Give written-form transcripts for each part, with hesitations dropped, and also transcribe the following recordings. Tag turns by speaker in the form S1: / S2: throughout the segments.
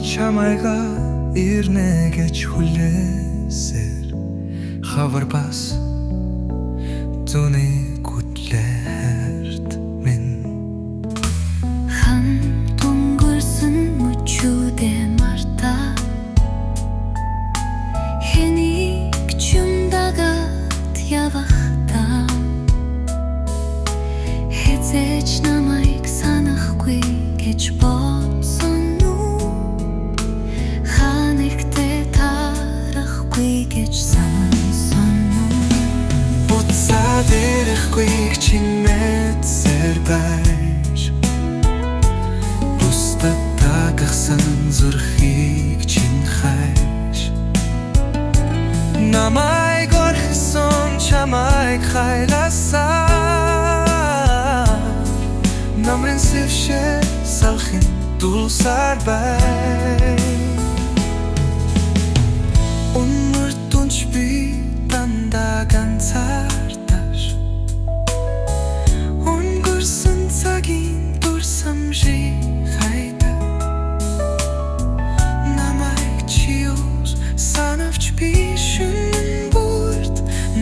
S1: чамайга ирнэ гэж хүлээсээр хавар бас түүний гутлэрт минь
S2: хан дунгөрсөн мөчүүдэ марта хэнийг чумдагаад явахдаа хэзээч намайг санахгүй гэж бодсон уу ханигтээ тарахгүй гэж сансан уу
S1: буцаад ирэхгүй чинээсээр байж бусдад тагсан зүрхийг чин хайш намайг орхисон чамайг хайласаа намрын сэвшээ салхин дулсаар бай Өнөр түнч би дандаа ганцаардаш өнгөрсөн цагийн дурсамжийг хайда намайг чиус санавч би шүн бүрт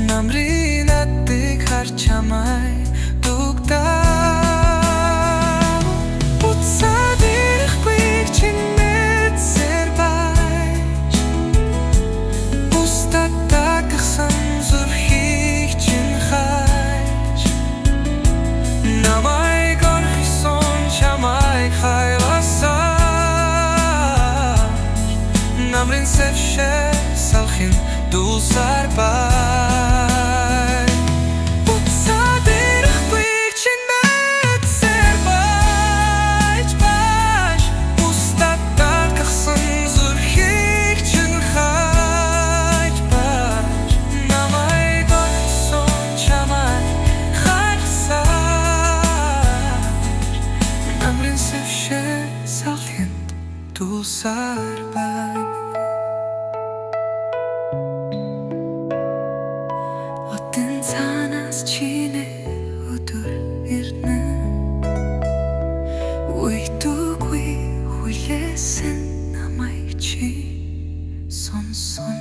S1: намрын адыг харж чамай дугдаа Намрын сэвшээ салхин дулсаар бай буцаад ирэхгүй чинээсээр байж бусдад тагсан зүрхийг чин хайж байж намайг орхисон чамайг хайласаар намрын сэвшээ салхин дулсаар бай 어떤 사나스 지내 우둘 ирнэ Уйдугүй хүлээсэн намайг чи сонсон